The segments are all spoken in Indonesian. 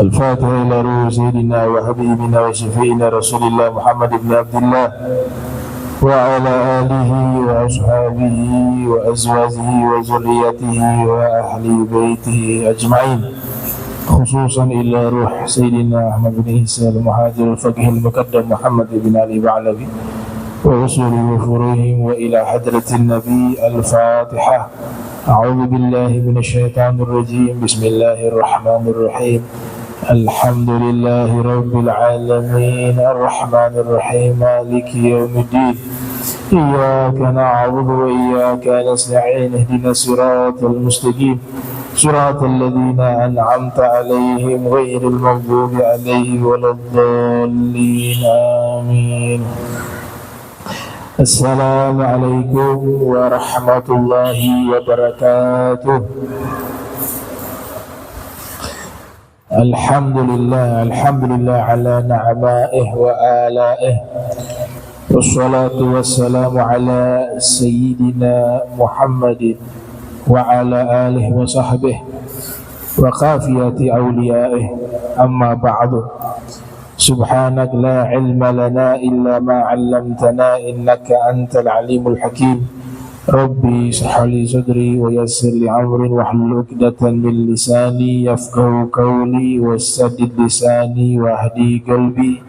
الفاتحة إلى روح سيدنا وحبيبنا وشفينا رسول الله محمد بن عبد الله وعلى آله وأصحابه وأزواجه وذريته وأهل بيته أجمعين، خصوصا إلى روح سيدنا أحمد بن عيسى المهاجر الفقيه المقدم محمد بن علي بعلبي ووصول وفورهم وإلى حضرة النبي. الفاتحة. أعوذ بالله من الشيطان الرجيم. بسم الله الرحمن الرحيم. الحمد لله رب العالمين الرحمن الرحيم مالك يوم الدين. إياك نعبد وإياك نستعين. اهدنا الصراط المستقيم صراط الذين أنعمت عليهم غير المغضوب عليهم ولا الضالين. آمين. السلام عليكم ورحمة الله وبركاته. Alhamdulillah ala na'maihi wa alaihi, wassalatu wassalamu ala sayyidina Muhammadin wa ala alihi wa sahbihi wa qafiyati awliyaihi, amma ba'du. Subhanak la ilma lana illa ma 'allamtana innaka antal alimul hakim. Rabbi shrah li sadri wa yassir li amri wahlul 'uqdatam min lisani yafqahu qawli wassaddid lisani wahdi qalbi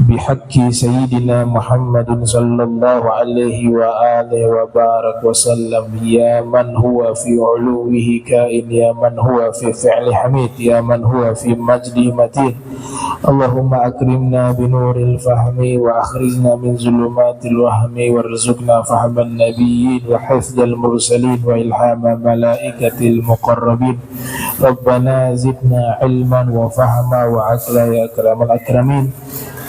bihaqqi sayyidina Muhammadin sallallahu alaihi wa alihi wa barak wa sallam. Ya man huwa fi 'uluwihi kain, ya man huwa fi fi'li hamid, ya man huwa fi majdi matin. Allahumma akrimna binuril fahmi wa akhrijna min zulumatil wahmi warzuqna fahman nabiyyin wa hifdzal mursalin wa ilhama malaikatil muqarrabin. Rabbana zidna ilman wa fahma wa aqla ya akramal akramin.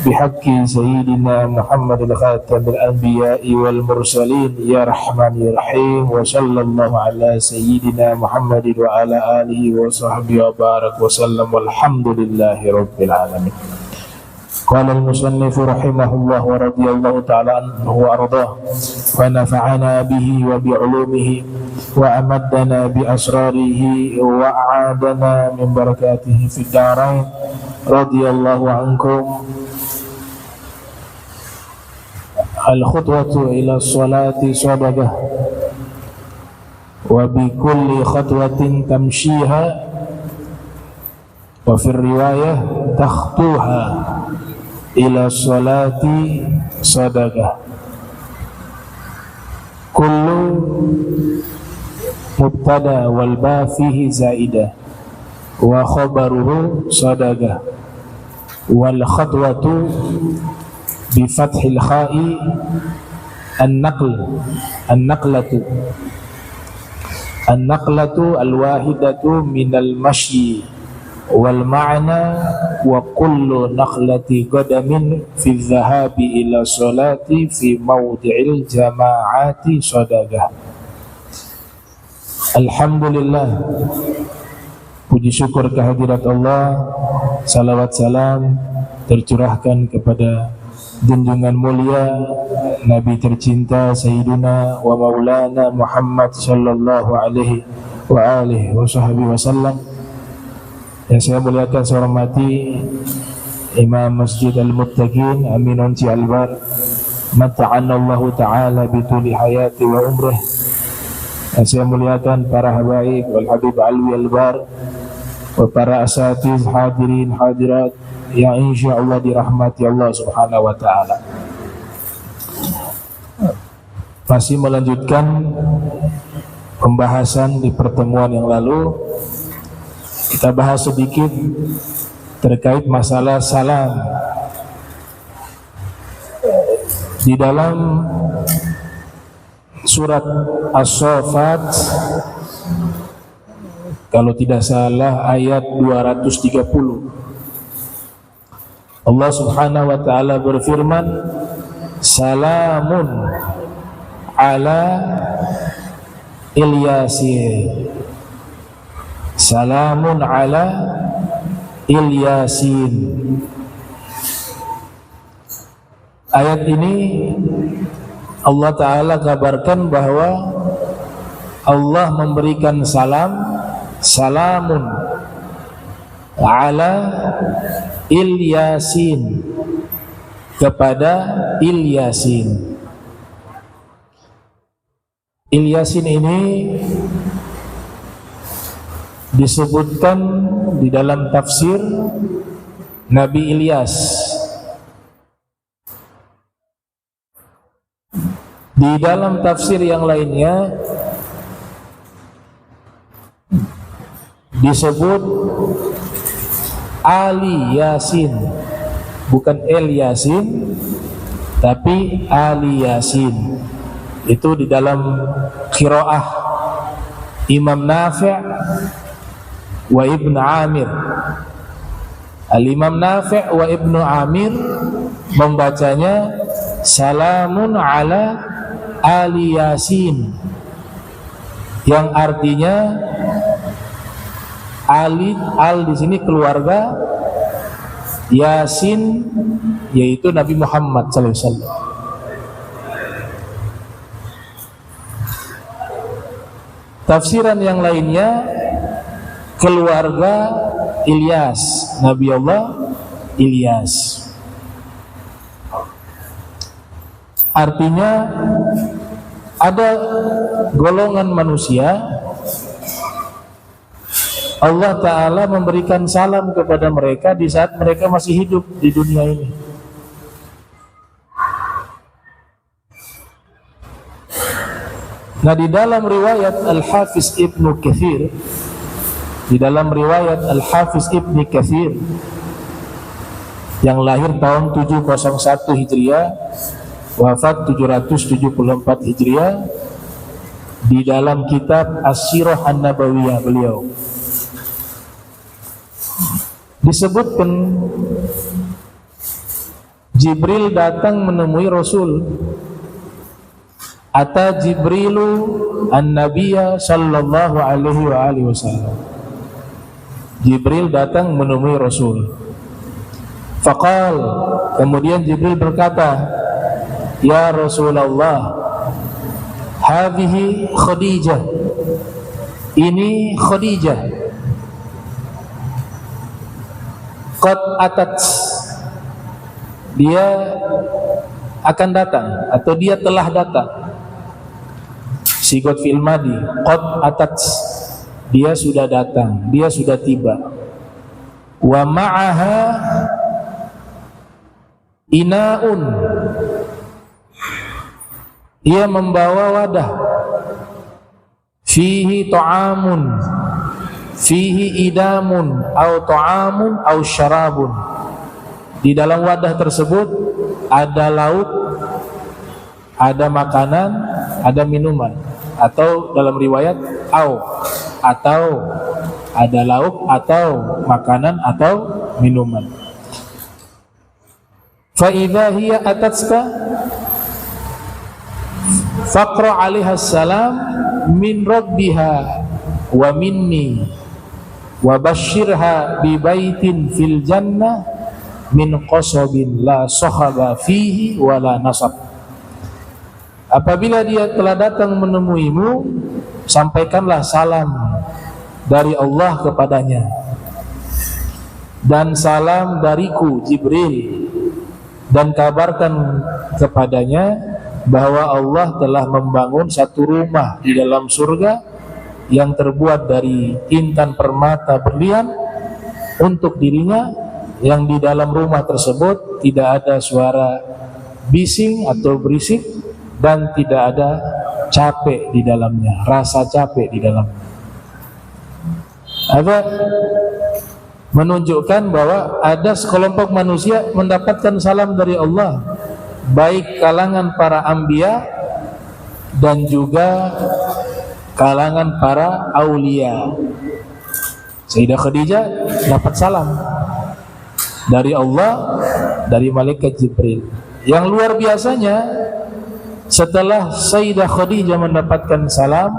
بحق سيدنا محمد الخاتم الأنبياء والمرسلين يا رحمن يا رحيم. وصلى الله على سيدنا محمد وعلى آله وصحبه وبارك وسلم والحمد لله رب العالمين. قال المصنف رحمه الله ورضي الله تعالى عنه وأرضاه ونفعنا به وبعلومه وأمدنا بأسراره وأعادنا من بركاته في الدارين. رضي الله عنكم. الخطوة إلى الصلاة صدقة وبكل خطوة تمشيها وفي الرواية تخطوها إلى الصلاة صدقة. كل مبتدا والباء فيه زائدة وخبره صدقة والخطوة بفتح الخاء النقلة الواحدة من المشي والمعنى وكل نقلة قدم في الذهاب إلى الصلاة في موضع الجماعات صدقة. Alhamdulillah, puji syukur kehadirat Allah, salawat salam tercurahkan kepada junjungan mulia Nabi tercinta Sayyiduna wa Maulana Muhammad sallallahu alaihi wa alihi wa sahbihi wasallam. Yang saya muliakan, saya hormati Imam Masjid Al-Muttaqin Aminun Albar, mata'anallahu ta'ala bituli hayati wa umrih. Yang saya muliakan para habaib wal habib Alwi Albar wa para asatiz hadirin hadirat yang insyaallah dirahmati Allah subhanahu wa ta'ala. Masih melanjutkan pembahasan di pertemuan yang lalu, kita bahas sedikit terkait masalah salam. Di dalam surat As-Saffat, kalau tidak salah ayat 230, Allah subhanahu wa ta'ala berfirman, salamun ala Ilyasin, salamun ala Ilyasin. Ayat ini Allah ta'ala kabarkan bahwa Allah memberikan salamun ala Ilyasin, kepada Ilyasin. Ilyasin ini disebutkan di dalam tafsir Nabi Ilyas. Di dalam tafsir yang lainnya disebut Ali Yasin, bukan El Yasin, tapi Ali Yasin. Itu di dalam qiraah Imam Nafi' wa Ibn Amir. Al-Imam Nafi' wa Ibn Amir membacanya salamun ala Ali Yasin, yang artinya al di sini keluarga, Yasin yaitu Nabi Muhammad sallallahu alaihi wasallam. Tafsiran yang lainnya keluarga Ilyas, Nabi Allah Ilyas. Artinya ada golongan manusia Allah Ta'ala memberikan salam kepada mereka di saat mereka masih hidup di dunia ini. Nah, di dalam riwayat Al-Hafiz Ibnu Katsir, di dalam riwayat Al-Hafiz Ibnu Katsir yang lahir tahun 701 Hijriah, wafat 774 Hijriah, di dalam kitab As-Sirah An-Nabawiyah beliau disebutkan Jibril datang menemui Rasul. Ata Jibrilu an-Nabiyya sallallahu alaihi wasallam. Jibril datang menemui Rasul. Faqal, kemudian Jibril berkata, ya Rasulullah, hadhihi Khadijah, ini Khadijah, qad atat, dia akan datang atau dia telah datang. Sigot fi'il madi, qad atat, dia sudah datang, dia sudah tiba. Wa ma'aha inaun, dia membawa wadah, fihi ta'amun, fihi idamun, au ta'amun, au syarabun. Di dalam wadah tersebut ada lauk, ada makanan, ada minuman, atau dalam riwayat atau ada lauk atau makanan atau minuman. Fa idza hiya atatska faqra 'alaiha salam min rabbiha wa minni wa basyirha bi baitin fil jannah min qasabin la sahaba fihi wa la nasab. Apabila dia telah datang menemuimu, sampaikanlah salam dari Allah kepadanya dan salam dariku Jibril, dan kabarkan kepadanya bahwa Allah telah membangun satu rumah di dalam surga yang terbuat dari intan permata berlian untuk dirinya, yang di dalam rumah tersebut tidak ada suara bising atau berisik dan tidak ada capek di dalamnya, rasa capek di dalamnya. Ada menunjukkan bahwa ada sekelompok manusia mendapatkan salam dari Allah, baik kalangan para anbiya dan juga kalangan para aulia. Sayyidah Khadijah dapat salam dari Allah, dari malaikat Jibril. Yang luar biasanya, setelah Sayyidah Khadijah mendapatkan salam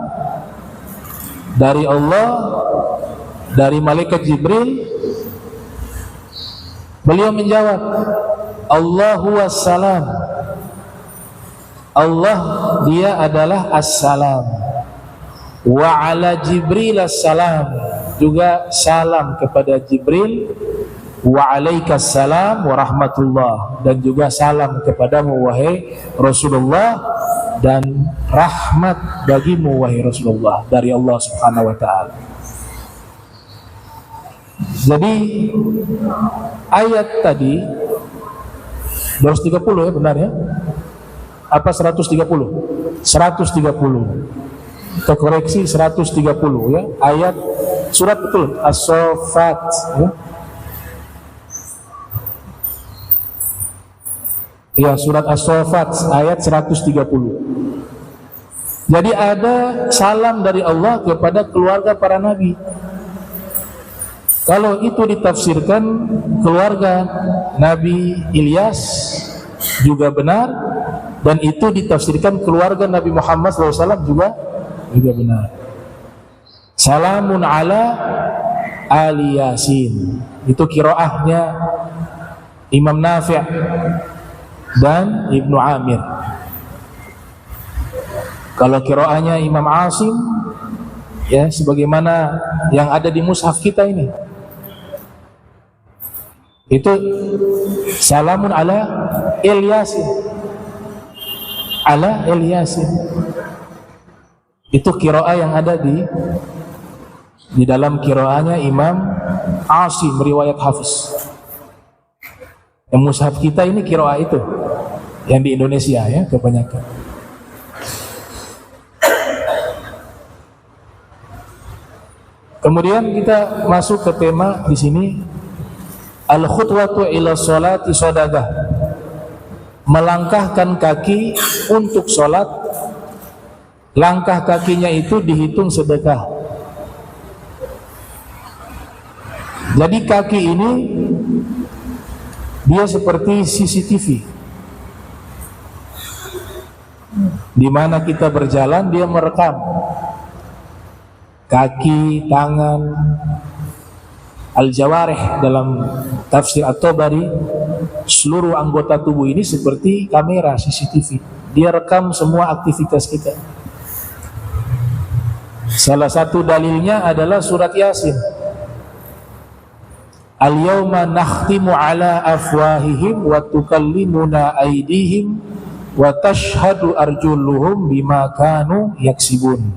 dari Allah, dari malaikat Jibril, beliau menjawab, Allahu wassalam, Allah dia adalah assalam, wa ala Jibril assalam, juga salam kepada Jibril, wa alaikas salam wa rahmatullah, dan juga salam kepadamu wahai Rasulullah, dan rahmat bagimu wahai Rasulullah dari Allah Subhanahu wa taala. Jadi ayat tadi 230 ya, benar ya? Apa 130? 130. Kita koreksi 130 ya. Ayat surat betul As-Saffat ya. Ya, surat As-Saffat ayat 130. Jadi ada salam dari Allah kepada keluarga para nabi. Kalau itu ditafsirkan keluarga Nabi Ilyas juga benar, dan itu ditafsirkan keluarga Nabi Muhammad SAW juga benar. Salamun ala ali Yasin, itu qiraahnya Imam Nafi' dan Ibnu Amir. Kalau qiraahnya Imam Asim, ya sebagaimana yang ada di mushaf kita ini, itu salamun ala Ilyasin, ala Ilyasin. Itu qiraah yang ada di dalam qiraahnya Imam Asim riwayat Hafiz. Yang mushaf kita ini qiraah itu yang di Indonesia ya kebanyakan. Kemudian kita masuk ke tema di sini, al-khutwatu ila sholati shadaqah, melangkahkan kaki untuk sholat, langkah kakinya itu dihitung sedekah. Jadi kaki ini Dia seperti CCTV, di mana kita berjalan dia merekam kaki, tangan, al-jawarih dalam tafsir At-Tabari. Seluruh anggota tubuh ini seperti kamera CCTV, dia rekam semua aktivitas kita. Salah satu dalilnya adalah surat Yasin. Al-yawma nakhtimu ala afwahihim wa tukallimuna aydihim wa tashhadu arjuluhum bima kanu yaksibun.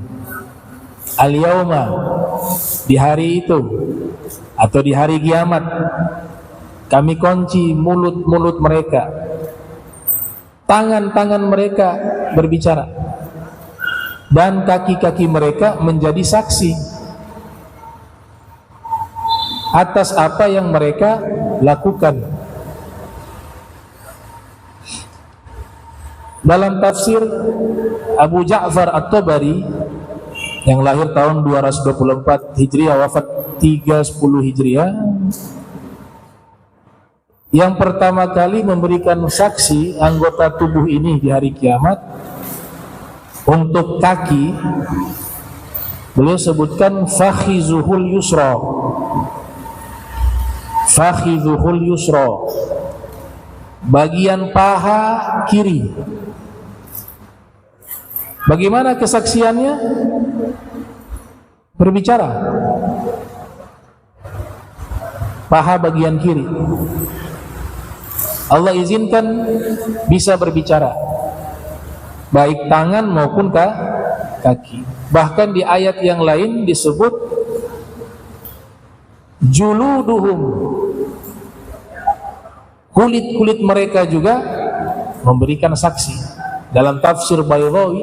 Al-yawma, di hari itu atau di hari kiamat, kami kunci mulut-mulut mereka, tangan-tangan mereka berbicara, dan kaki-kaki mereka menjadi saksi atas apa yang mereka lakukan. Dalam tafsir Abu Ja'far At-Tabari yang lahir tahun 224 Hijriah, wafat 310 Hijriah, yang pertama kali memberikan saksi anggota tubuh ini di hari kiamat, untuk kaki beliau sebutkan fakhizuhul yusra. Fakhizuhul yusra, bagian paha kiri. Bagaimana kesaksiannya? Berbicara. Paha bagian kiri, Allah izinkan bisa berbicara, baik tangan maupun kaki. Bahkan di ayat yang lain disebut juluduhum, kulit-kulit mereka juga memberikan saksi. Dalam tafsir Baydawi,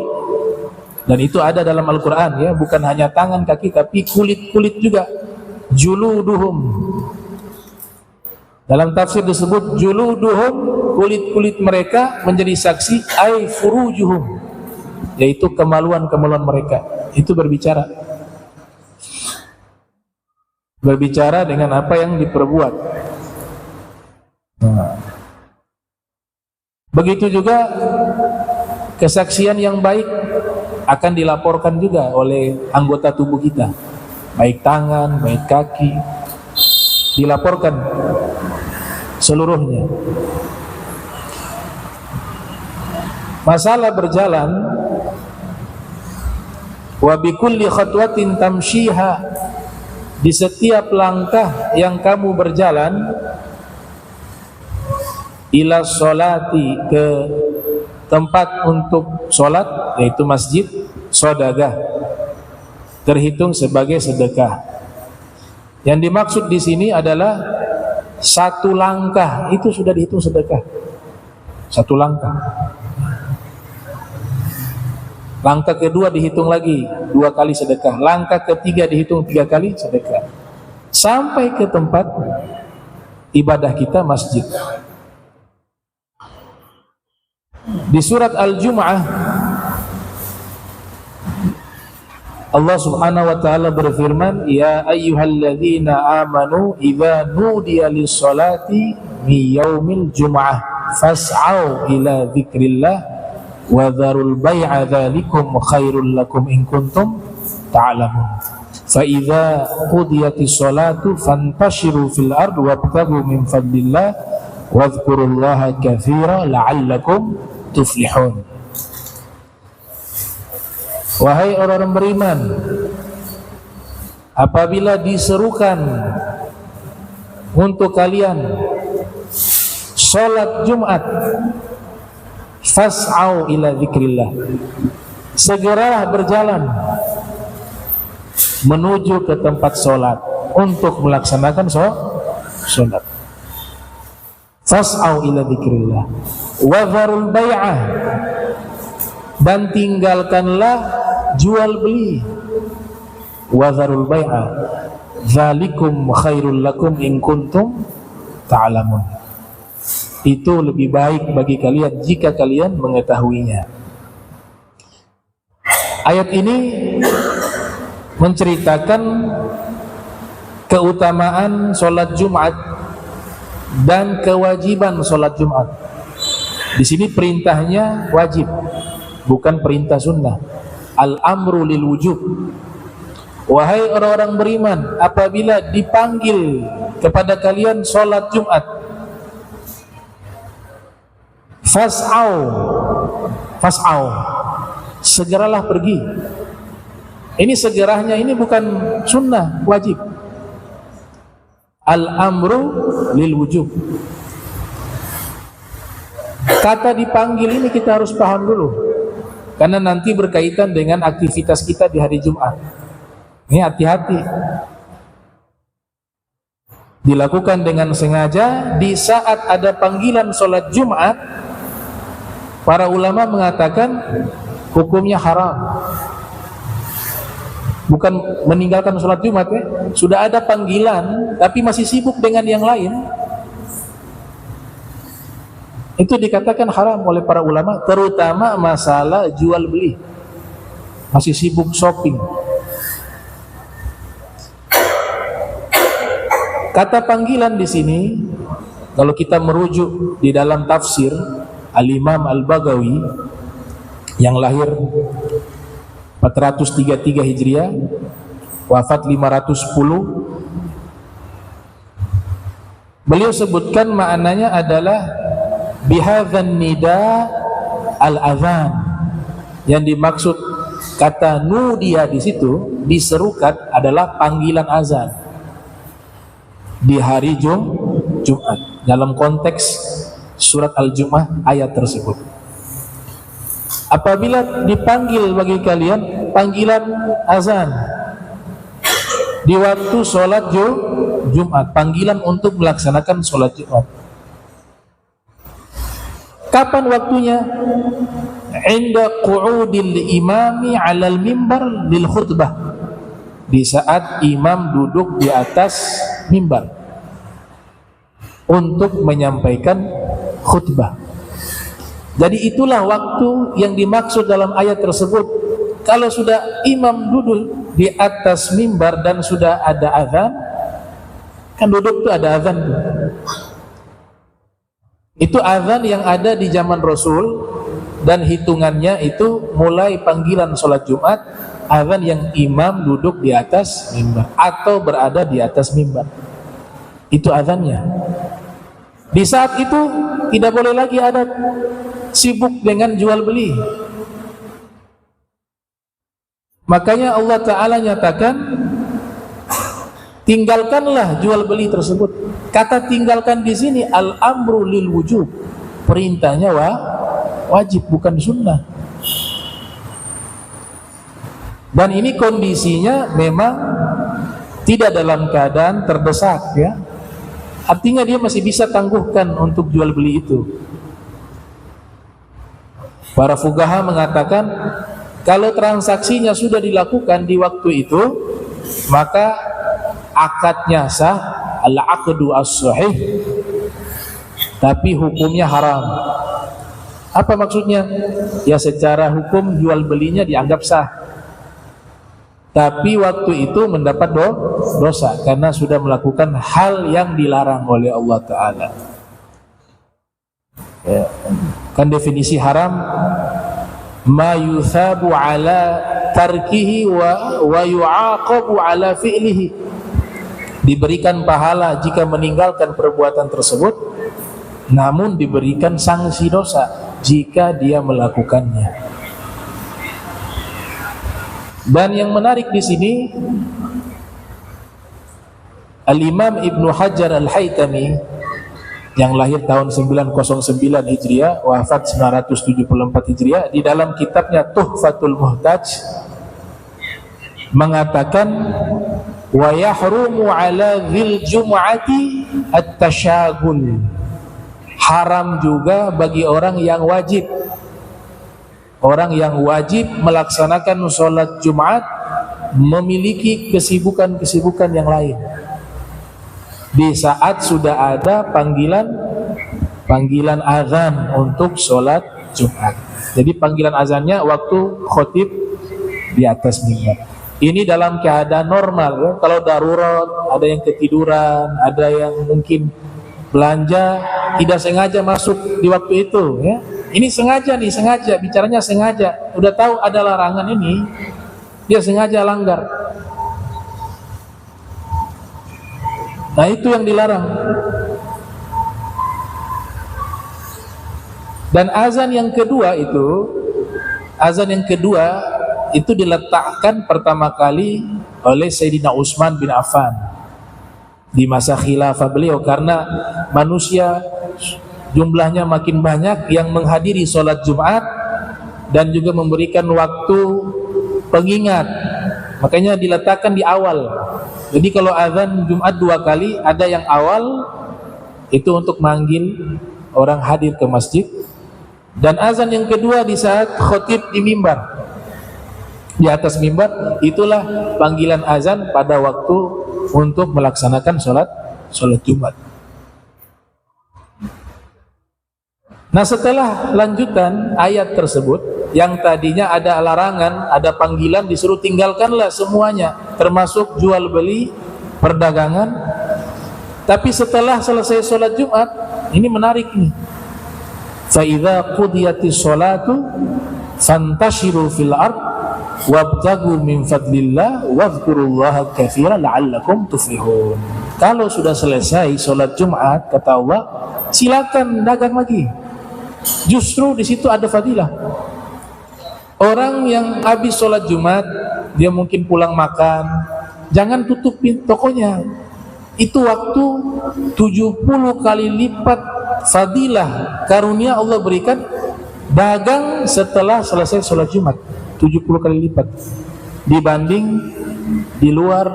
dan itu ada dalam Al-Quran ya, bukan hanya tangan kaki tapi kulit-kulit juga, juluduhum. Dalam tafsir disebut juluduhum, kulit-kulit mereka menjadi saksi, ay furujuhum, yaitu kemaluan-kemaluan mereka itu berbicara. Berbicara dengan apa yang diperbuat. Begitu juga kesaksian yang baik akan dilaporkan juga oleh anggota tubuh kita, baik tangan, baik kaki, dilaporkan seluruhnya. Masalah berjalan, wa bikulli khatwatin tamshiha, di setiap langkah yang kamu berjalan, ila sholati, ke tempat untuk sholat, yaitu masjid, sodagah, terhitung sebagai sedekah. Yang dimaksud di sini adalah satu langkah itu sudah dihitung sedekah. Satu langkah. Langkah kedua dihitung lagi 2 kali sedekah. Langkah ketiga dihitung 3 kali sedekah. Sampai ke tempat ibadah kita, masjid. Di surat Al-Jum'ah Allah subhanahu wa ta'ala berfirman, ya ayyuhalladzina amanu idza nudiya lis-salati mi yaumil jum'ah fas'au ila dzikrillah wa dzarul bai'a dzalikum khairul lakum in kuntum ta'lamun. Fa idza qudiyatis salatu fantashiru fil ardi wabtaghu min fadlillah wadhkurullaha katsira la'allakum tuflihun. Wahai orang beriman, apabila diserukan untuk kalian sholat Jumat, fas'au ila dzikrillah, segeralah berjalan menuju ke tempat sholat untuk melaksanakan sholat. Fas'au ila dzikrillah wa dzarul bai'ah, dan tinggalkanlah jual beli. Wa dzarul bai'ah dzalikum khairul lakum in kuntum ta'lamun, itu lebih baik bagi kalian jika kalian mengetahuinya. Ayat ini menceritakan keutamaan sholat Jumat dan kewajiban sholat Jumat. Di sini perintahnya wajib, bukan perintah sunnah. Al-amru lil wujub. Wahai orang-orang beriman, apabila dipanggil kepada kalian sholat Jumat, fas'au, segeralah pergi. Ini segerahnya ini bukan sunnah, wajib. Al-amru lil wujub. Kata dipanggil ini kita harus paham dulu, karena nanti berkaitan dengan aktivitas kita di hari Jumat. Ini hati-hati. Dilakukan dengan sengaja di saat ada panggilan sholat Jumat. Para ulama mengatakan hukumnya haram. Bukan meninggalkan sholat Jumat ya. Sudah ada panggilan tapi masih sibuk dengan yang lain, itu dikatakan haram oleh para ulama, terutama masalah jual beli. Masih sibuk shopping. Kata panggilan di sini, kalau kita merujuk di dalam tafsir Al-Imam Al-Baghawi yang lahir 433 Hijriah, wafat 510, beliau sebutkan maknanya adalah bihadzan nida al-adhan. Yang dimaksud kata nudia di situ, diserukan, adalah panggilan azan di hari Jumat dalam konteks surat Al-Jumu'ah ayat tersebut. Apabila dipanggil bagi kalian panggilan azan di waktu sholat Jumat, panggilan untuk melaksanakan sholat Jumat. Kapan waktunya? Inda qu'udil imami 'alal mimbar lil khutbah. Di saat imam duduk di atas mimbar untuk menyampaikan khutbah. Jadi itulah waktu yang dimaksud dalam ayat tersebut. Kalau sudah imam duduk di atas mimbar dan sudah ada azan, kan duduk itu ada azan tuh. Itu azan yang ada di zaman Rasul, dan hitungannya itu mulai panggilan sholat Jumat, azan yang imam duduk di atas mimbar atau berada di atas mimbar. Itu azannya. Di saat itu tidak boleh lagi ada sibuk dengan jual beli. Makanya Allah Ta'ala nyatakan, tinggalkanlah jual beli tersebut. Kata tinggalkan di sini al-amru lil wujub. Perintahnya wajib, bukan sunnah. Dan ini kondisinya memang tidak dalam keadaan terdesak ya. Artinya dia masih bisa tangguhkan untuk jual beli itu. Para fuqaha mengatakan kalau transaksinya sudah dilakukan di waktu itu, maka akadnya sah, al-aqdu as-sahih, tapi hukumnya haram. Apa maksudnya? Ya secara hukum jual belinya dianggap sah, tapi waktu itu mendapat dosa karena sudah melakukan hal yang dilarang oleh Allah Ta'ala ya. Kan definisi haram, ma yuthabu ala tarkihi wa yu'aqabu ala fi'lihi, diberikan pahala jika meninggalkan perbuatan tersebut, namun diberikan sanksi dosa jika dia melakukannya. Dan yang menarik di sini, Al-Imam Ibnu Hajar Al-Haytami yang lahir tahun 909 Hijriah, wafat 974 Hijriah, di dalam kitabnya Tuhfatul Muhtaj mengatakan, wa yahrumu ala dzil jum'ati at-tashagul. Haram juga bagi orang yang wajib. Orang yang wajib melaksanakan sholat Jumat memiliki kesibukan-kesibukan yang lain di saat sudah ada panggilan azan untuk sholat Jumat. Jadi panggilan azannya waktu khotib di atas mimbar. Ini dalam keadaan normal ya. Kalau darurat, ada yang ketiduran, ada yang mungkin belanja tidak sengaja masuk di waktu itu, ya. Ini sengaja nih, sengaja, bicaranya sengaja. Udah tahu ada larangan ini, dia sengaja langgar. Nah, itu yang dilarang. Dan azan yang kedua itu diletakkan pertama kali oleh Sayyidina Utsman bin Affan di masa khilafah beliau, karena manusia jumlahnya makin banyak yang menghadiri sholat Jumat dan juga memberikan waktu pengingat, makanya diletakkan di awal. Jadi kalau azan Jumat 2 kali, ada yang awal itu untuk manggil orang hadir ke masjid, dan azan yang kedua di saat khotib di mimbar, di atas mimbar, itulah panggilan azan pada waktu untuk melaksanakan sholat Jumat. Nah, setelah lanjutan ayat tersebut yang tadinya ada larangan, ada panggilan, disuruh tinggalkanlah semuanya, termasuk jual beli, perdagangan. Tapi setelah selesai sholat Jumat, ini menarik nih. Fa idza qudiyatis sholatu fantashiru fil ard wabtagu min fadlillah wadhkurullaha katsiran la'allakum tuflihun. Kalau sudah selesai sholat Jumat, kata Allah, silakan dagang lagi. Justru di situ ada fadilah. Orang yang habis sholat Jumat, dia mungkin pulang makan, jangan tutupin tokonya. Itu waktu 70 kali lipat fadilah karunia Allah berikan dagang setelah selesai sholat Jumat, 70 kali lipat dibanding di luar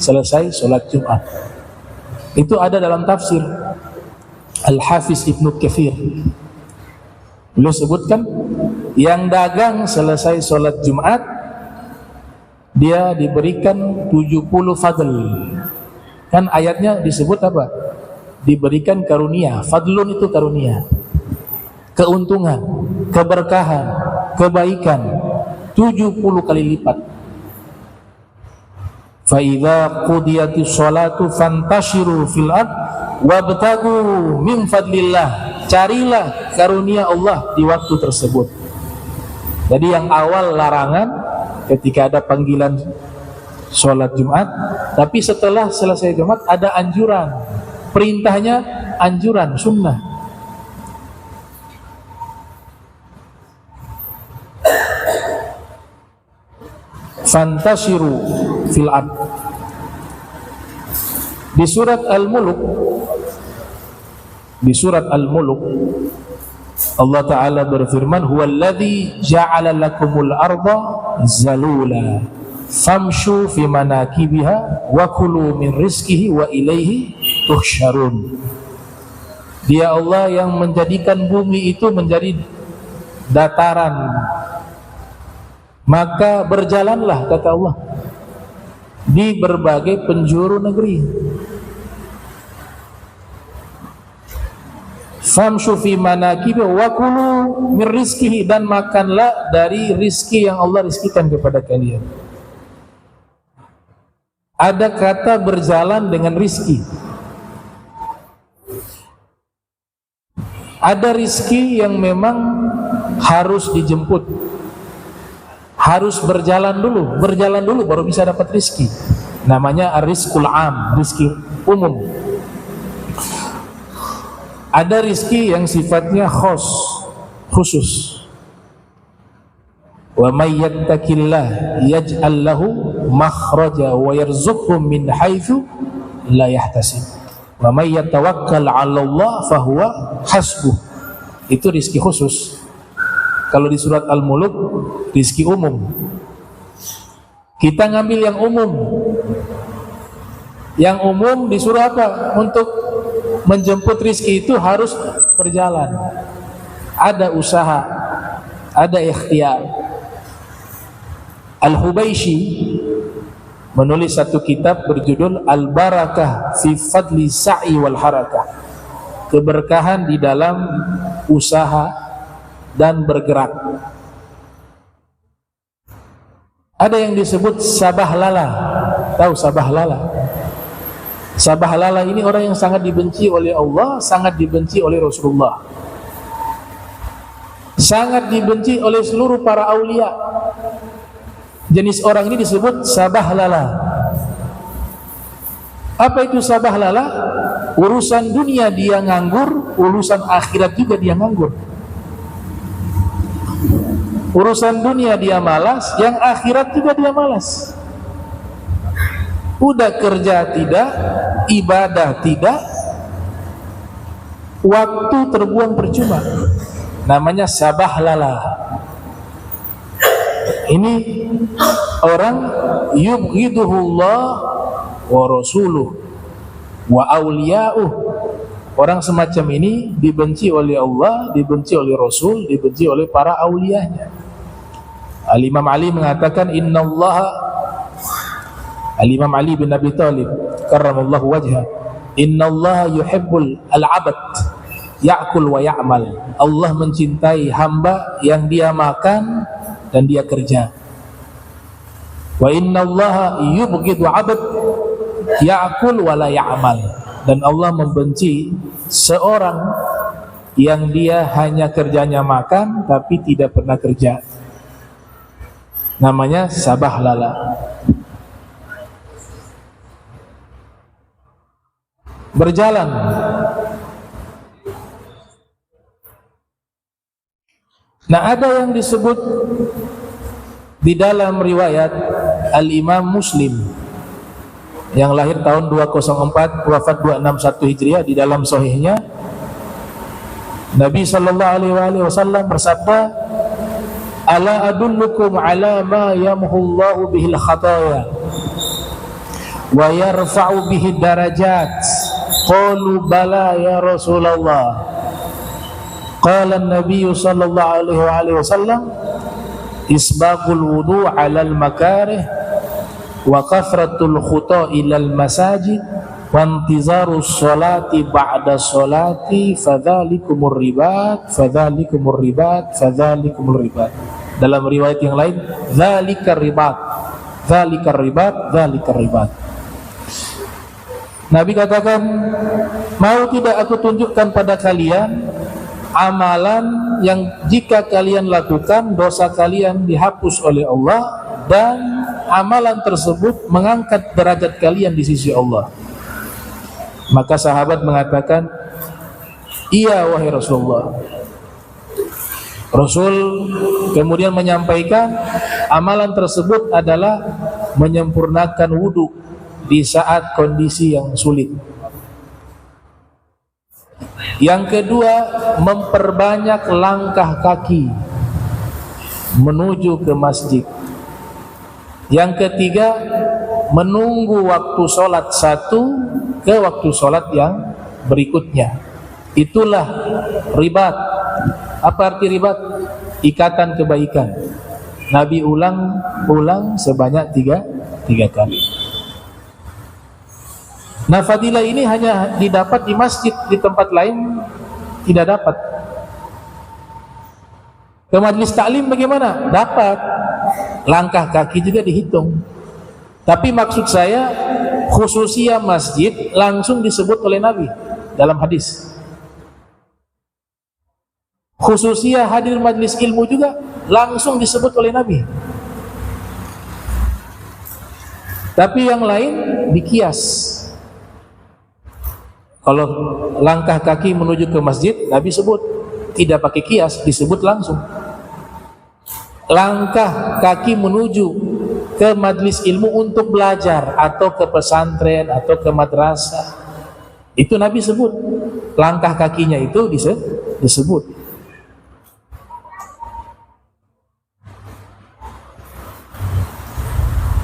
selesai sholat Jumat. Itu ada dalam tafsir Al-Hafiz Ibnu Katsir. Beliau sebutkan yang dagang selesai sholat Jumat, dia diberikan 70 fadl. Kan ayatnya disebut apa? Diberikan karunia. Fadlun itu karunia, keuntungan, keberkahan, kebaikan, 70 kali lipat. Fa idza qudiyatis sholatu fantashiru fil ard wabtagu min fadlillah. Carilah karunia Allah di waktu tersebut. Jadi yang awal larangan ketika ada panggilan sholat Jumat, tapi setelah selesai Jumat ada anjuran. Perintahnya anjuran, sunnah. Fantashiru fil ard. Di surat Al-Mulk Allah Ta'ala berfirman, huwallazi ja'ala lakumul arda zalula famshu fi manakibiha wa kulu min rizqihi wa ilaihi tuhsyarun. Dia Allah yang menjadikan bumi itu menjadi dataran, maka berjalanlah, kata Allah, di berbagai penjuru negeri. Famshu fi manakibihi wa kulu min rizqihi, dan makanlah dari rizki yang Allah rizkikan kepada kalian. Ada kata berjalan dengan rizki. Ada rizki yang memang harus dijemput, harus berjalan dulu baru bisa dapat rizki. Namanya ar-rizqul am, rizki umum. Ada rizki yang sifatnya khusus. Wa may yattaqillah yaj'al lahu makhraja wa yarzuqhu min haitsu la yahtasib. Wa may yatawakkal 'ala Allah fahuwa hasbuh. Itu rizki khusus. Kalau di surat Al-Mulk rizki umum. Kita ngambil yang umum. Yang umum disuruh apa? Untuk menjemput rizki itu harus berjalan. Ada usaha, ada ikhtiar. Al-Hubaisy menulis satu kitab berjudul Al-Barakah fi Fadli Sa'i wal Harakah. Keberkahan di dalam usaha dan bergerak. Ada yang disebut sabah lala. Tahu sabah lala? Sabah lala ini orang yang sangat dibenci oleh Allah, sangat dibenci oleh Rasulullah, sangat dibenci oleh seluruh para aulia. Jenis orang ini disebut sabah lala. Apa itu sabah lala? Urusan dunia dia nganggur, urusan akhirat juga dia nganggur. Urusan dunia dia malas, yang akhirat juga dia malas. Udah kerja tidak, ibadah tidak, waktu terbuang percuma. Namanya sabah lala. Ini orang yubghiduhullah wa rasuluh wa awliya'uh. Orang semacam ini dibenci oleh Allah, dibenci oleh Rasul, dibenci oleh para auliyahnya. Al-Imam Ali mengatakan Al-Imam Ali bin Abi Thalib karramallahu wajhah, innallaha yuhibbul al-'abd ya'kul wa ya'mal. Allah mencintai hamba yang dia makan dan dia kerja. Wa innallaha yubghidu 'abd ya'kul wa la ya'mal. Dan Allah membenci seorang yang dia hanya kerjanya makan tapi tidak pernah kerja. Namanya sabah lala. Berjalan. Nah, ada yang disebut di dalam riwayat Al-Imam Muslim yang lahir tahun 204 wafat 261 Hijriah, di dalam sahihnya Nabi sallallahu alaihi wasallam bersabda, ala adullukum ala ma yamhullahu bihil khataya wa yarfa'u bihi darajat. Qalu bala ya Rasulullah. Qala an-nabiy sallallahu alaihi wasallam, isbaqul wudu' 'alal makarih wa kathratul khuta' ilal masajid wa intizarus sholati ba'da sholati fadzalikumur ribat fadzalikumur ribat fadzalikumur ribat. Dalam riwayat yang lain, dzalikar ribat dzalikar ribat dzalikar ribat. Nabi katakan, mau tidak aku tunjukkan pada kalian amalan yang jika kalian lakukan dosa kalian dihapus oleh Allah, dan amalan tersebut mengangkat derajat kalian di sisi Allah. Maka sahabat mengatakan, iya wahai Rasulullah. Rasul kemudian menyampaikan amalan tersebut adalah menyempurnakan wudu di saat kondisi yang sulit. Yang kedua, memperbanyak langkah kaki menuju ke masjid. Yang ketiga, menunggu waktu sholat satu ke waktu sholat yang berikutnya. Itulah ribat. Apa arti ribat? Ikatan kebaikan. Nabi ulang sebanyak tiga kali. Nah, fadilah ini hanya didapat di masjid, di tempat lain tidak dapat. Ke majlis taklim bagaimana? Dapat. Langkah kaki juga dihitung. Tapi maksud saya, khususnya masjid langsung disebut oleh Nabi dalam hadis. Khususnya hadir majlis ilmu juga langsung disebut oleh Nabi. Tapi yang lain dikias. Kalau langkah kaki menuju ke masjid, Nabi sebut, tidak pakai kias, disebut langsung. Langkah kaki menuju ke majlis ilmu untuk belajar, atau ke pesantren, atau ke madrasah, itu Nabi sebut. Langkah kakinya itu disebut.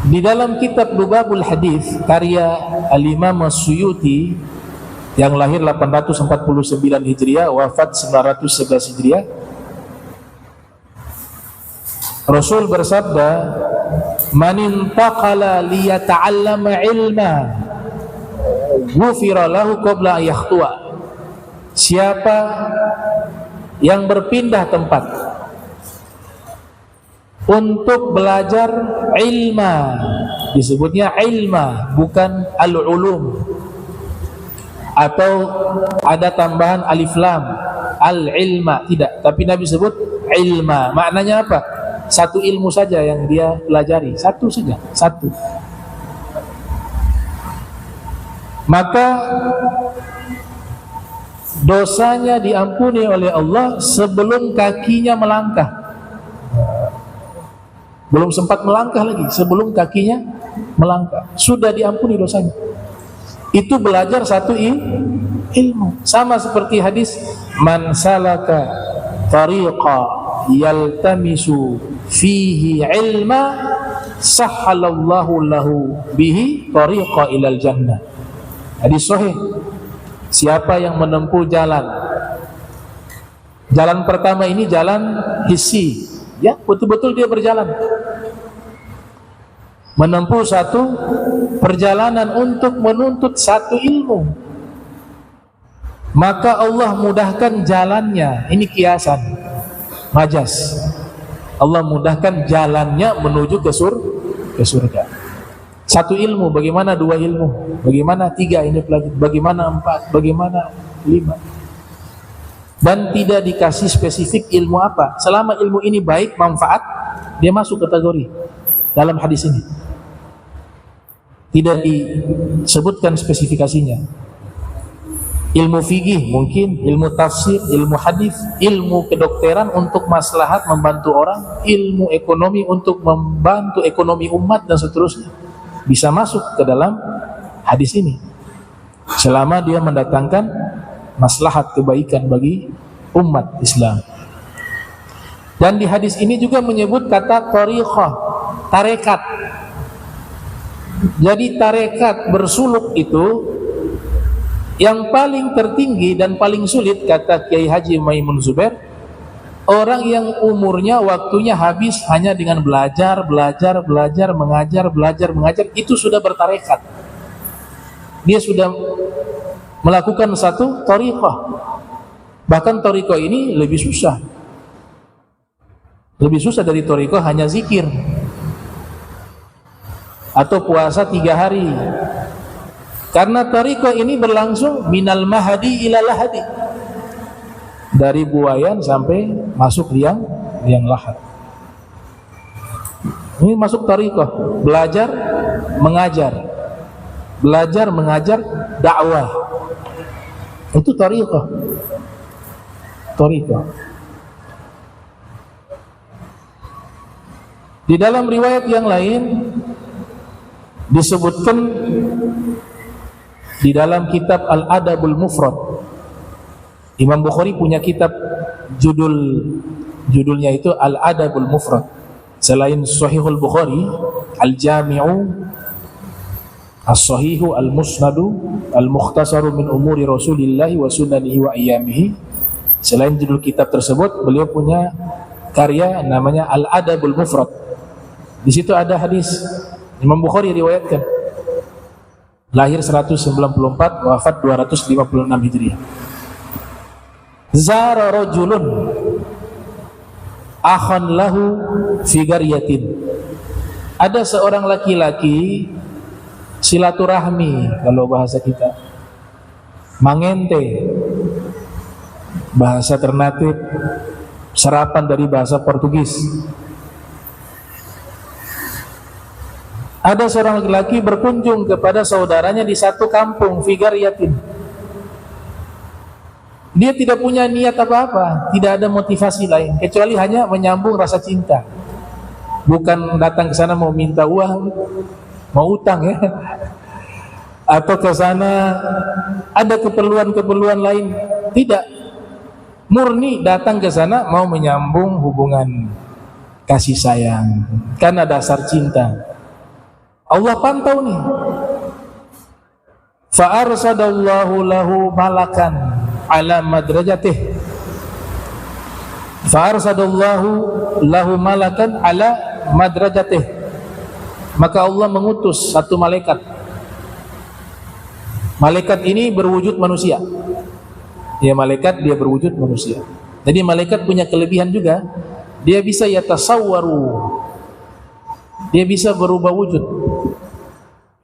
Di dalam kitab Lubabul Hadis karya Al-Imam As-Suyuti yang lahir 849 Hijriah, wafat 911 Hijriah, Rasul bersabda, man intaqala liyata'allama ilma ghufira lahu qabla ayakhtua. Siapa yang berpindah tempat untuk belajar ilma, disebutnya ilma bukan al-ulum. Atau ada tambahan alif lam, al-ilma, tidak, tapi Nabi sebut ilma. Maknanya apa? Satu ilmu saja yang dia pelajari, satu saja, satu. Maka dosanya diampuni oleh Allah sebelum kakinya melangkah. Belum sempat melangkah lagi, sebelum kakinya melangkah sudah diampuni dosanya. Itu belajar satu ilmu. Sama seperti hadis, man salaka tariqa yaltamisu fihi ilma sahhalallahu lahu bihi tariqa ilal jannah. Hadis sahih. Siapa yang menempuh jalan pertama ini jalan hissi, ya, betul-betul dia berjalan menempuh satu perjalanan untuk menuntut satu ilmu, maka Allah mudahkan jalannya. Ini kiasan, majas. Allah mudahkan jalannya menuju ke surga. Satu ilmu, bagaimana dua ilmu, bagaimana tiga ini pelajari, bagaimana empat, bagaimana lima. Dan tidak dikasih spesifik ilmu apa. Selama ilmu ini baik, manfaat, dia masuk kategori dalam hadis ini. Tidak disebutkan spesifikasinya. Ilmu fikih mungkin, ilmu tafsir, ilmu hadis, ilmu kedokteran untuk maslahat membantu orang, ilmu ekonomi untuk membantu ekonomi umat dan seterusnya. Bisa masuk ke dalam hadis ini selama dia mendatangkan maslahat kebaikan bagi umat Islam. Dan di hadis ini juga menyebut kata thariqah, tarekat. Jadi tarekat bersuluk itu yang paling tertinggi dan paling sulit, kata Kiai Haji Maimun Zubair, orang yang umurnya, waktunya habis hanya dengan belajar, mengajar, itu sudah bertarekat. Dia sudah melakukan satu thariqah. Bahkan thariqah ini lebih susah. Lebih susah dari thariqah hanya zikir atau puasa 3 hari. Karena thariqah ini berlangsung minal mahdi ila lahadi, dari buayan sampai masuk liang lahat. Ini masuk thariqah, belajar, mengajar, dakwah. Itu thariqah. Di dalam riwayat yang lain disebutkan di dalam kitab Al-Adabul Mufrad. Imam Bukhari punya kitab judulnya itu Al-Adabul Mufrad. Selain Sahihul Bukhari, Al-Jami'u, As-Sahihu, Al-Musnadu, Al-Mukhtasaru min umuri Rasulillah wa sunanihi wa ayyamihi. Selain judul kitab tersebut, beliau punya karya namanya Al-Adabul Mufrad. Di situ ada hadis Imam Bukhari riwayatkan, lahir 194, wafat 256 Hijriah. Zara rajulun akhan lahu fi qaryatin. Ada seorang laki-laki silaturahmi, kalau bahasa kita mangente, bahasa Ternate, serapan dari bahasa Portugis. Ada seorang laki-laki berkunjung kepada saudaranya di satu kampung, fi qaryatin. Dia tidak punya niat apa-apa, tidak ada motivasi lain kecuali hanya menyambung rasa cinta. Bukan datang ke sana mau minta uang, mau utang ya, atau ke sana ada keperluan-keperluan lain. Tidak, murni datang ke sana mau menyambung hubungan kasih sayang karena dasar cinta. Allah pantau nih. Fa arsadallahu lahu malakan ala madrajatih. Fa arsadallahu lahu malakan ala madrajatih. Maka Allah mengutus satu malaikat. Malaikat ini berwujud manusia. Ya, malaikat dia berwujud manusia. Jadi malaikat punya kelebihan juga. Dia bisa yatasawwaru. Dia bisa berubah wujud.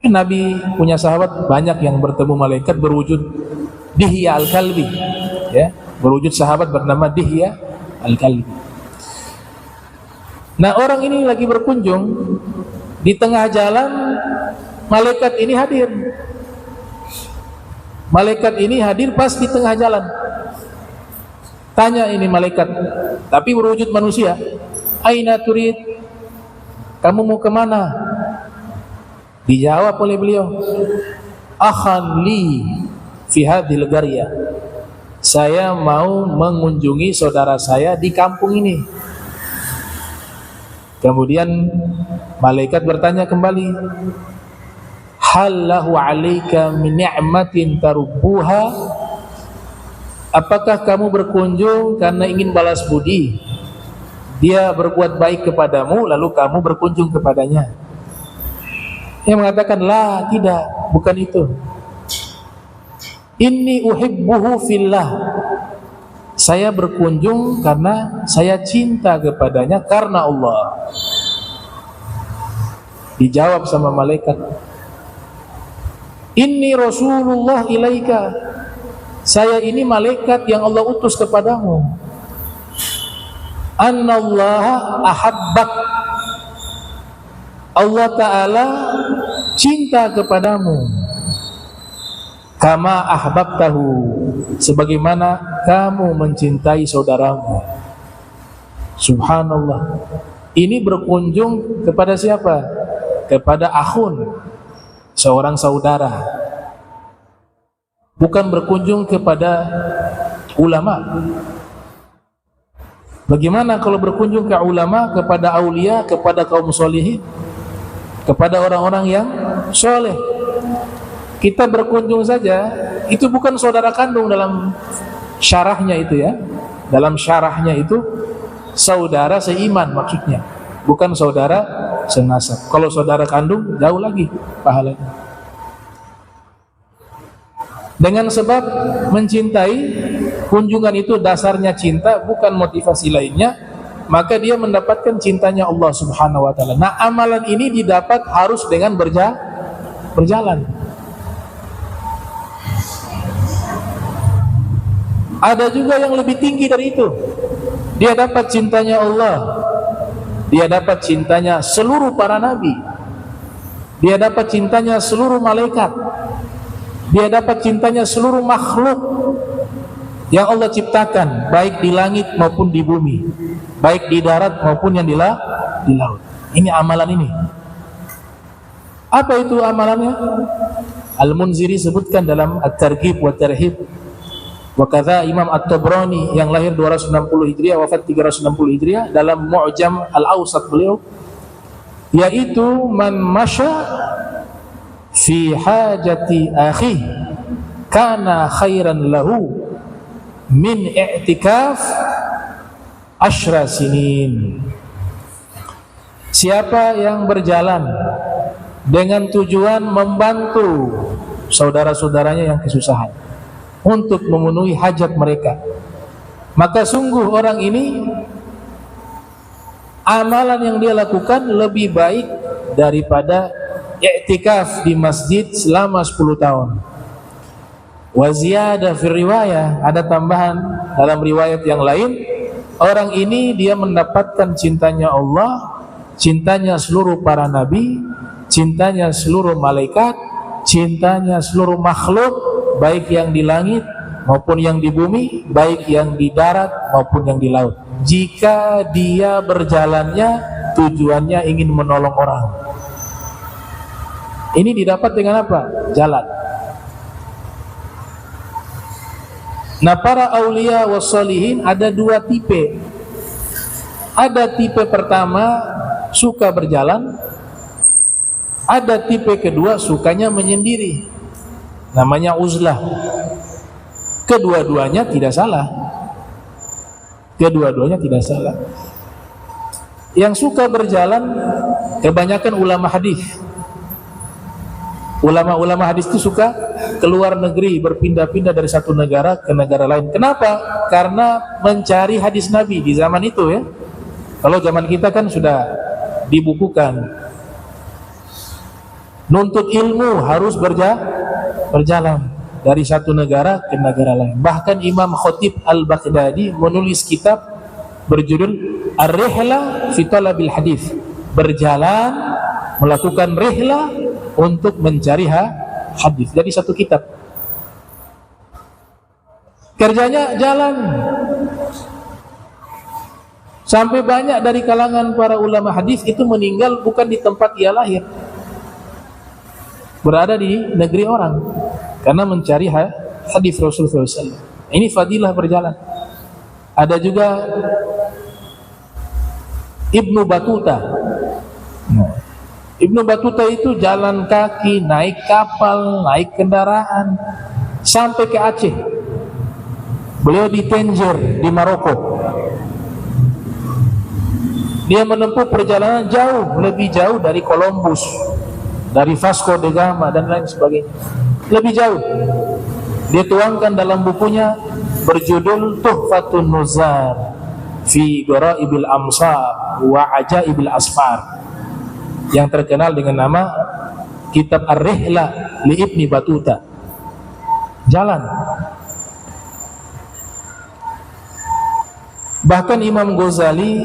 Nabi punya sahabat banyak yang bertemu malaikat berwujud Dihya al-Kalbi, ya, berwujud sahabat bernama Dihya al-Kalbi. Nah, orang ini lagi berkunjung di tengah jalan, malaikat ini hadir. Malaikat ini hadir pas di tengah jalan. Tanya ini malaikat, tapi berwujud manusia. Aina turid? Kamu mau kemana? Dijawab oleh beliau, akhan li fi hadhil qaryah. Saya mau mengunjungi saudara saya di kampung ini. Kemudian malaikat bertanya kembali, hal lahu 'alaika min ni'matin tarubbuha? Apakah kamu berkunjung karena ingin balas budi? Dia berbuat baik kepadamu lalu kamu berkunjung kepadanya. Dia mengatakan, la, tidak, bukan itu. Inni uhibbuhu fillah. Saya berkunjung karena saya cinta kepadanya karena Allah. Dijawab sama malaikat, inni Rasulullah ilaika. Saya ini malaikat yang Allah utus kepadamu. Annallaha ahabbak. Allah Ta'ala cinta kepadamu. Kama ahbabtahu, sebagaimana kamu mencintai saudaramu. Subhanallah. Ini berkunjung kepada siapa? Kepada akhun, seorang saudara. Bukan berkunjung kepada ulama. Bagaimana kalau berkunjung ke ulama, kepada aulia, kepada kaum solihin, kepada orang-orang yang soleh? Kita berkunjung saja, itu bukan saudara kandung dalam syarahnya itu, ya. Dalam syarahnya itu saudara seiman maksudnya, bukan saudara senasab. Kalau saudara kandung jauh lagi pahalanya. Dengan sebab mencintai, kunjungan itu dasarnya cinta, bukan motivasi lainnya, maka dia mendapatkan cintanya Allah Subhanahu wa Ta'ala. Nah, amalan ini didapat harus dengan berjalan. Ada juga yang lebih tinggi dari itu. Dia dapat cintanya Allah, dia dapat cintanya seluruh para nabi, dia dapat cintanya seluruh malaikat, dia dapat cintanya seluruh makhluk yang Allah ciptakan, baik di langit maupun di bumi, baik di darat maupun yang di laut. Ini amalan ini. Apa itu amalannya? Al-Munziri sebutkan dalam At-Targhib wa Tarhib. Wa kadza Imam At-Tabrani yang lahir 260 Hijriah wafat 360 Hijriah dalam Mu'jam Al-Awsat beliau, yaitu man masya fi hajati akhi kana khairan lahu min i'tikaf asyra sinin. Siapa yang berjalan dengan tujuan membantu saudara-saudaranya yang kesusahan untuk memenuhi hajat mereka, maka sungguh orang ini amalan yang dia lakukan lebih baik daripada i'tikaf di masjid selama 10 tahun. Wa ziyadah fi riwayah, ada tambahan dalam riwayat yang lain, orang ini dia mendapatkan cintanya Allah, cintanya seluruh para nabi, cintanya seluruh malaikat, cintanya seluruh makhluk, baik yang di langit maupun yang di bumi, baik yang di darat maupun yang di laut, jika dia berjalannya tujuannya ingin menolong orang. Ini didapat dengan apa? Jalan. Nah, para aulia wassalihin ada dua tipe. Ada tipe pertama suka berjalan, ada tipe kedua sukanya menyendiri, namanya uzlah. Kedua-duanya tidak salah. Kedua-duanya tidak salah. Yang suka berjalan kebanyakan ulama hadis. Ulama-ulama hadis itu suka keluar negeri, berpindah-pindah dari satu negara ke negara lain. Kenapa? Karena mencari hadis Nabi di zaman itu, ya. Kalau zaman kita kan sudah dibukukan. Nuntut ilmu harus berjalan. dari satu negara ke negara lain. Bahkan Imam Khatib Al-Baghdadi menulis kitab berjudul Ar-Rihla fi Talabil Hadis, berjalan melakukan rihla untuk mencari hadis. Jadi satu kitab. Kerjanya jalan. Sampai banyak dari kalangan para ulama hadis itu meninggal bukan di tempat ia lahir, berada di negeri orang karena mencari hadis Rasulullah SAW. Ini fadilah berjalan. Ada juga Ibnu Battuta. Ibnu Battuta itu jalan kaki, naik kapal, naik kendaraan sampai ke Aceh. Beliau di Tangier di Maroko. Dia menempuh perjalanan jauh, lebih jauh dari Columbus, dari Vasco da Gama dan lain sebagainya. Lebih jauh. Dia tuangkan dalam bukunya berjudul Tuhfatun Nuzar fi Ghara'ibil Amsar wa Ajaibil Asfar, yang terkenal dengan nama Kitab Ar-Rihla li Ibni Battuta. Jalan. Bahkan Imam Ghazali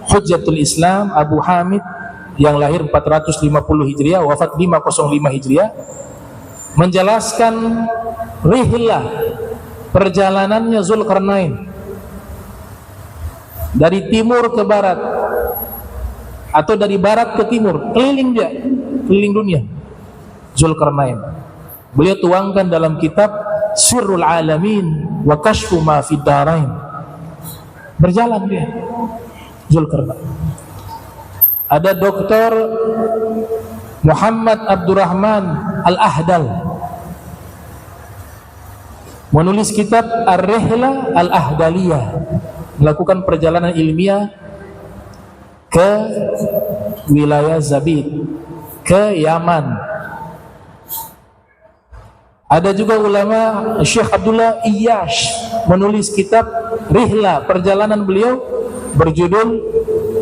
Hujjatul Islam Abu Hamid yang lahir 450 Hijriah wafat 505 Hijriah menjelaskan rihlah perjalanannya Zulkarnain dari timur ke barat atau dari barat ke timur, keliling dia, keliling dunia. Zulkarnain beliau tuangkan dalam kitab Sirrul Alamin wa Kashfu ma fid Darain. Berjalan dia Zulkarnain. Ada Dr. Muhammad Abdurrahman Al-Ahdal menulis kitab Ar-Rihla Al-Ahdaliyah, melakukan perjalanan ilmiah ke wilayah Zabid, ke Yaman. Ada juga ulama Syekh Abdullah Iyash menulis kitab Rihla, perjalanan beliau berjudul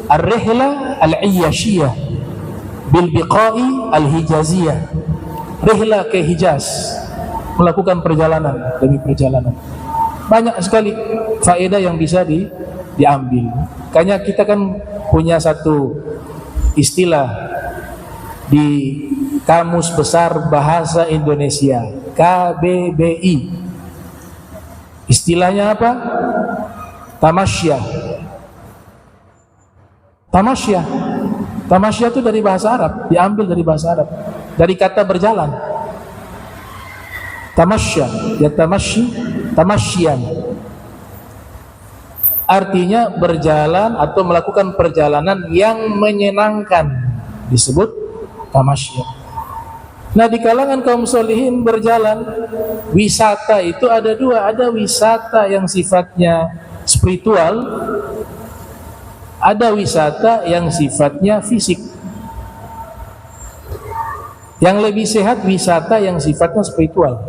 Ar-Rihla Al-Iyashiyah bil Biqai Al-Hijaziyah. Rihla ke Hijaz, melakukan perjalanan demi perjalanan. Banyak sekali faedah yang bisa diambil. Makanya kita kan punya satu istilah di Kamus Besar Bahasa Indonesia, KBBI. Istilahnya apa? Tamasya. Tamasya. Tamasya itu dari bahasa Arab, diambil dari bahasa Arab, dari kata berjalan. Tamasya, ya tamasyi, tamasyan. Artinya berjalan atau melakukan perjalanan yang menyenangkan, disebut tamasya. Nah, di kalangan kaum solihin berjalan, wisata itu ada dua. Ada wisata yang sifatnya spiritual, ada wisata yang sifatnya fisik. Yang lebih sehat wisata yang sifatnya spiritual.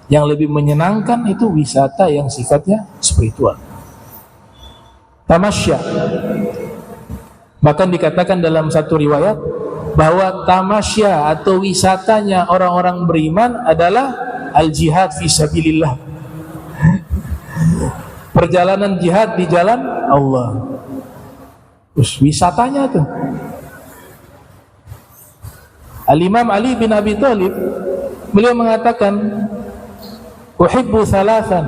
Yang lebih menyenangkan itu wisata yang sifatnya spiritual. Tamasya. Bahkan dikatakan dalam satu riwayat bahwa tamasya atau wisatanya orang-orang beriman adalah al-jihad fi sabilillah. Perjalanan jihad di jalan Allah. Terus wisatanya tuh. Al-Imam Ali bin Abi Thalib beliau mengatakan, uhibbu thalathan.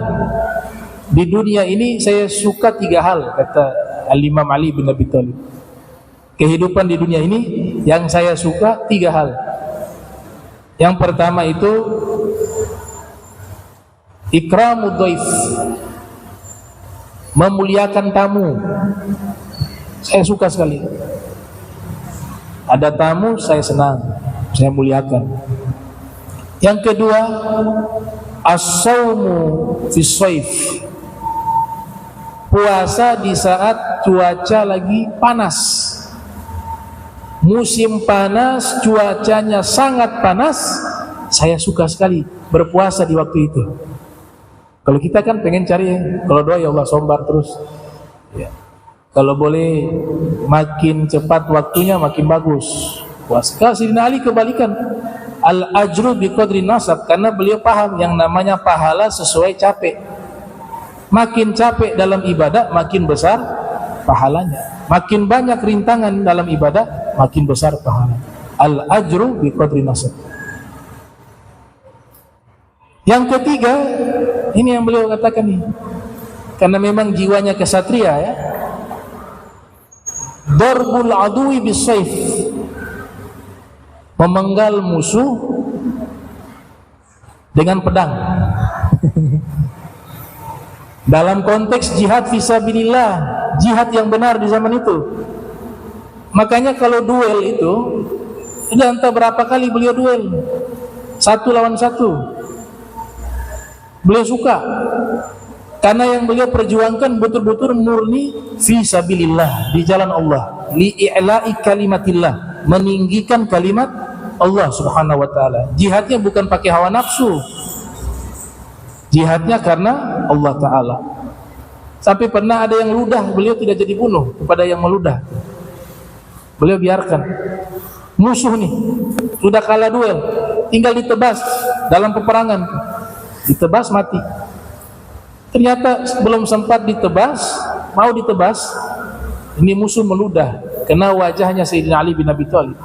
Di dunia ini saya suka 3 hal, kata Al-Imam Ali bin Abi Thalib. Kehidupan di dunia ini yang saya suka 3 hal. Yang pertama itu ikramud dhaif, memuliakan tamu. Saya suka sekali. Ada tamu saya senang, saya muliakan. Yang kedua, as-saumu fi shaif, puasa di saat cuaca lagi panas. Musim panas, cuacanya sangat panas, saya suka sekali berpuasa di waktu itu. Kalau kita kan pengen cari, kalau doa ya Allah sombar terus ya. Kalau boleh makin cepat waktunya makin bagus puasa. Kalau Sayyidina Ali kebalikan, Al-ajru biqadri nasab, karena beliau paham yang namanya pahala sesuai capek. Makin capek dalam ibadah, makin besar pahalanya. Makin banyak rintangan dalam ibadah, makin besar pahala. Al-ajru biqadri nasab. Yang ketiga, ini yang beliau katakan nih, karena memang jiwanya kesatria ya. Darbul adui bisayf, memenggal musuh dengan pedang. Dalam konteks jihad fisabilillah, jihad yang benar di zaman itu. Makanya kalau duel itu, entah berapa kali beliau duel, 1 lawan 1. Beliau suka, karena yang beliau perjuangkan betul-betul murni fisabilillah, di jalan Allah, li'i'la'i kalimatillah, meninggikan kalimat Allah subhanahu wa ta'ala. Jihadnya bukan pakai hawa nafsu, jihadnya karena Allah ta'ala. Sampai pernah ada yang ludah, beliau tidak jadi bunuh kepada yang meludah. Beliau biarkan. Musuh nih sudah kalah duel, tinggal ditebas dalam peperangan, ditebas mati. Ternyata belum sempat ditebas, mau ditebas, ini musuh meludah, kena wajahnya Sayyidina Ali bin Abi Thalib.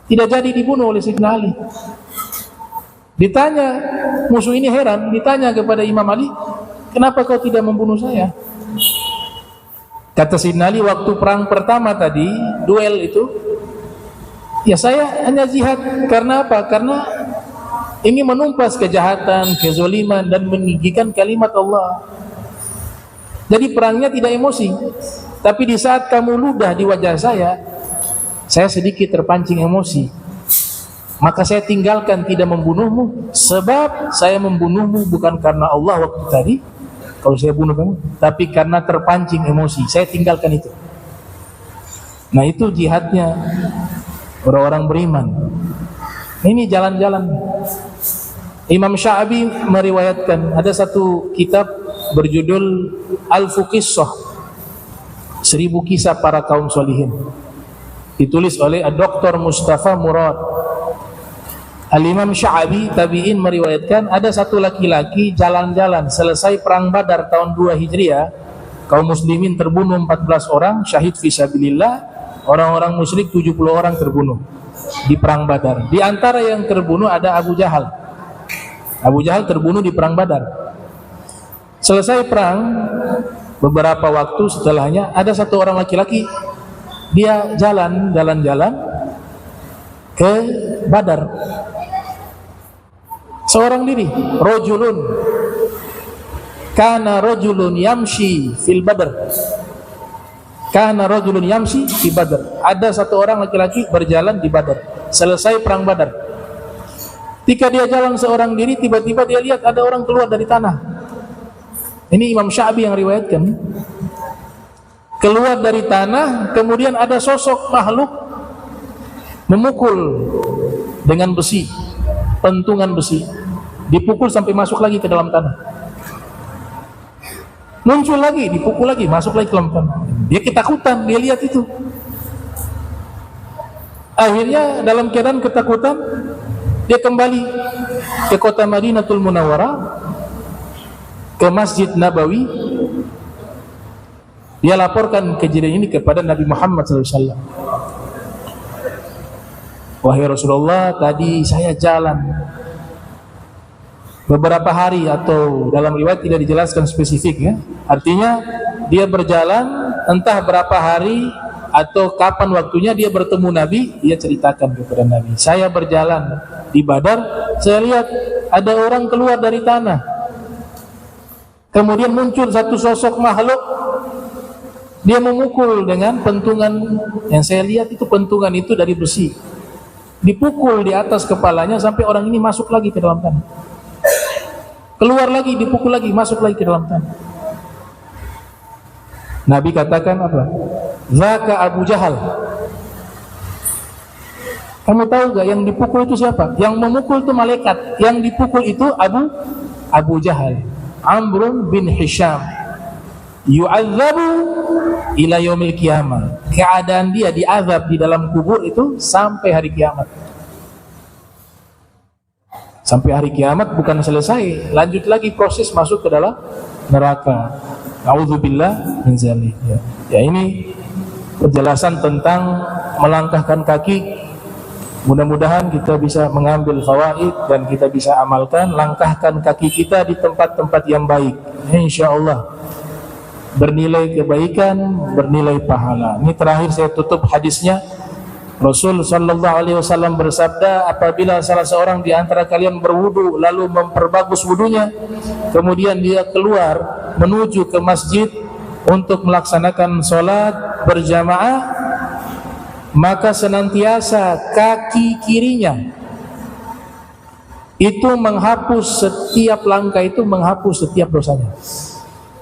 Tidak jadi dibunuh oleh Sayyidina Ali. Ditanya, musuh ini heran, ditanya kepada Imam Ali, kenapa kau tidak membunuh saya? Kata Sayyidina Ali, waktu perang pertama tadi, duel itu, ya saya hanya jihad. Karena apa? Karena ini menumpas kejahatan, kezaliman, dan meninggikan kalimat Allah. Jadi perangnya tidak emosi. Tapi di saat kamu ludah di wajah saya sedikit terpancing emosi. Maka saya tinggalkan tidak membunuhmu, sebab saya membunuhmu bukan karena Allah waktu tadi, kalau saya bunuh kamu, tapi karena terpancing emosi. Saya tinggalkan itu. Nah, itu jihadnya orang-orang beriman. Ini jalan-jalan. Imam Sya'bi meriwayatkan, ada satu kitab berjudul Al-Fuqissah, 1000 kisah para kaum solihin, ditulis oleh Dr. Mustafa Murad. Al-Imam Sya'bi tabi'in meriwayatkan, ada satu laki-laki jalan-jalan selesai perang Badar tahun 2 Hijriah, kaum muslimin terbunuh 14 orang syahid fisabilillah, orang-orang musyrik 70 orang terbunuh di perang Badar. Di antara yang terbunuh ada Abu Jahal. Abu Jahal terbunuh di perang Badar. Selesai perang, beberapa waktu setelahnya ada satu orang laki-laki, dia jalan-jalan ke Badar, seorang diri. Rajulun kana rajulun yamshi fil Badr, kana rajulun yamshi fi Badr. Ada satu orang laki-laki berjalan di Badar, selesai perang Badar. Ketika dia jalan seorang diri, tiba-tiba dia lihat ada orang keluar dari tanah. Ini Imam Sya'bi yang riwayatkan. Keluar dari tanah, kemudian ada sosok makhluk memukul dengan besi, pentungan besi, dipukul sampai masuk lagi ke dalam tanah. Muncul lagi, dipukul lagi, masuk lagi ke dalam tanah. Dia ketakutan, dia lihat itu. Akhirnya dalam keadaan ketakutan, dia kembali ke kota Madinatul Munawwarah, ke Masjid Nabawi. Dia laporkan kejadian ini kepada Nabi Muhammad SAW. Wahai Rasulullah, tadi saya jalan beberapa hari, atau dalam riwayat tidak dijelaskan spesifik ya. Artinya dia berjalan entah berapa hari atau kapan waktunya dia bertemu Nabi. Dia ceritakan kepada Nabi, saya berjalan di Badar, saya lihat ada orang keluar dari tanah, kemudian muncul satu sosok makhluk, dia memukul dengan pentungan. Yang saya lihat itu pentungan itu dari besi, dipukul di atas kepalanya sampai orang ini masuk lagi ke dalam tanah, keluar lagi, dipukul lagi, masuk lagi ke dalam tanah. Nabi katakan apa? Zaka Abu Jahal. Kamu tahu gak yang dipukul itu siapa? Yang memukul itu malaikat, yang dipukul itu Abu Jahal, Amr bin Hisham, yu'adzabu ila yaumil qiyamah. Keadaan dia diazab di dalam kubur itu sampai hari kiamat. Sampai hari kiamat bukan selesai, lanjut lagi proses masuk ke dalam neraka. A'udzubillah min dzalik. Ya, ini penjelasan tentang melangkahkan kaki. Mudah-mudahan kita bisa mengambil fawaid dan kita bisa amalkan. Langkahkan kaki kita di tempat-tempat yang baik, insyaallah bernilai kebaikan, bernilai pahala. Ini terakhir saya tutup hadisnya. Rasul sallallahu alaihi wasallam bersabda, apabila salah seorang di antara kalian berwudu lalu memperbagus wudunya, kemudian dia keluar menuju ke masjid untuk melaksanakan sholat berjamaah, maka senantiasa kaki kirinya itu menghapus setiap langkah, itu menghapus setiap dosanya,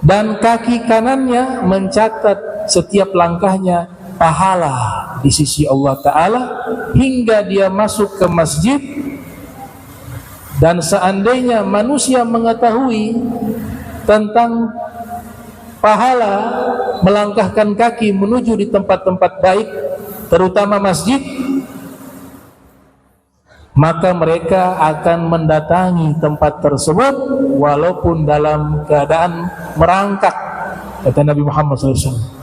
dan kaki kanannya mencatat setiap langkahnya pahala di sisi Allah Ta'ala hingga dia masuk ke masjid. Dan seandainya manusia mengetahui tentang pahala melangkahkan kaki menuju di tempat-tempat baik, terutama masjid, maka mereka akan mendatangi tempat tersebut walaupun dalam keadaan merangkak, kata Nabi Muhammad SAW.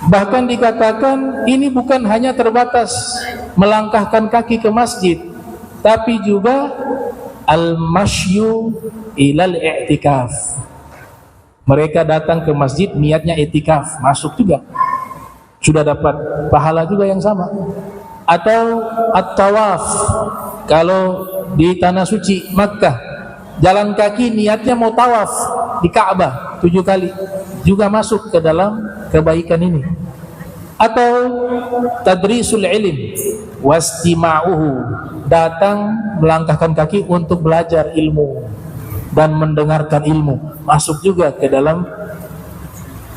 Bahkan dikatakan ini bukan hanya terbatas melangkahkan kaki ke masjid, tapi juga al-masyu ilal i'tikaf. Mereka datang ke masjid niatnya i'tikaf, masuk juga, sudah dapat pahala juga yang sama. Atau at-tawaf, kalau di tanah suci Makkah, jalan kaki niatnya mau tawaf di Ka'bah 7 kali, juga masuk ke dalam kebaikan ini. Atau tadrisul ilm wastima'uhu, datang melangkahkan kaki untuk belajar ilmu dan mendengarkan ilmu, masuk juga ke dalam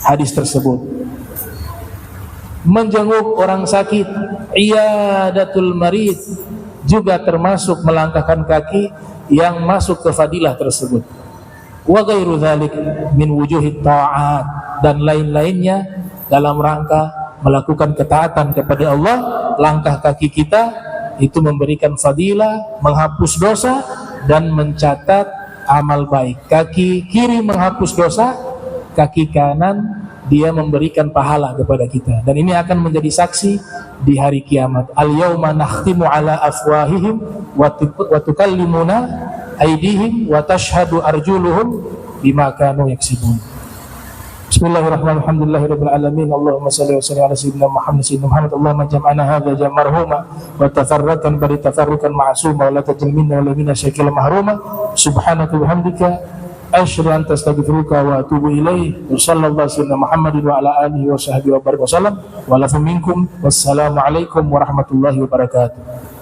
hadis tersebut. Menjenguk orang sakit, iyadatul marid, juga termasuk melangkahkan kaki yang masuk ke fadilah tersebut. Wa ghairu dzalik min wujuhit ta'at, dan lain-lainnya dalam rangka melakukan ketaatan kepada Allah. Langkah kaki kita itu memberikan fadilah, menghapus dosa dan mencatat amal baik. Kaki kiri menghapus dosa, kaki kanan dia memberikan pahala kepada kita, dan ini akan menjadi saksi di hari kiamat. Al-yauma nakhtimu ala afwahihim wa tukallimuna aydihim wa tashhadu arjuluhum bima kanu yaksibun. Bismillahirrahmanirrahim. Alhamdulillahirabbil alamin. Allahumma shalli wa sallim ala sayyidina Muhammad. Allahumma jam'ana hadza jam'arhuma wa tafarraqan bari tafarruqan ma'suma wa la tajal minna wa la minna syakila mahruma. Subhanaka wa bihamdika asyhadu an astaghfiruka wa atubu ilaik. Wa sallallahu sayyidina Muhammadin wa ala alihi wa sahbihi wa baraka wasallam. Wa lafu minkum. Wassalamu alaikum warahmatullahi wabarakatuh.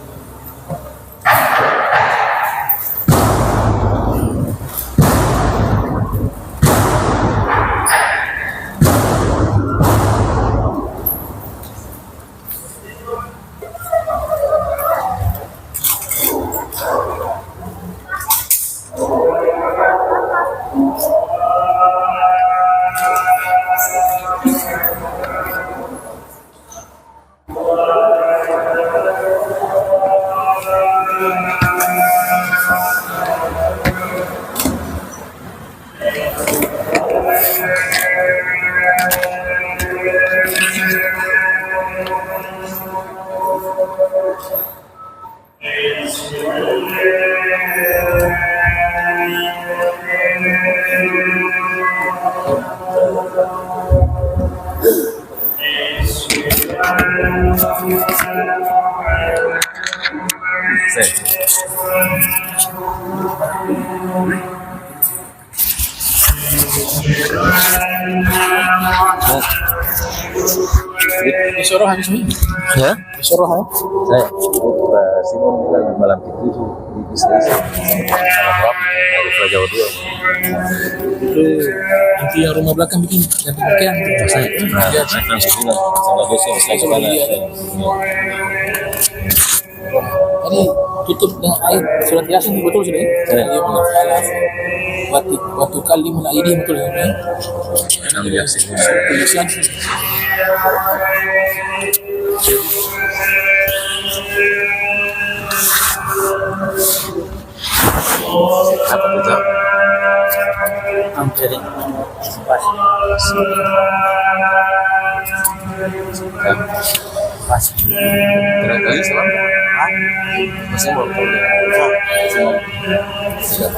Disuruh habis ini? Ya? Disuruh ya? Saya Simon bilang malam ke-7 di Bisnis Alfa Jawa 2. Itu inti yang rumah belakang bikin ganti pakaian itu saya. Nah, saya langsung bilang sama besok saya sekolah. Tadi tutup dengan air surat Yasin betul sudah ya? Iya benar. Waktu kali menaidi betul ya? Enam Yasin. Yasin. Apa itu? Hampir pas Terakhir kali salam masih mau tahu ya? Tidak.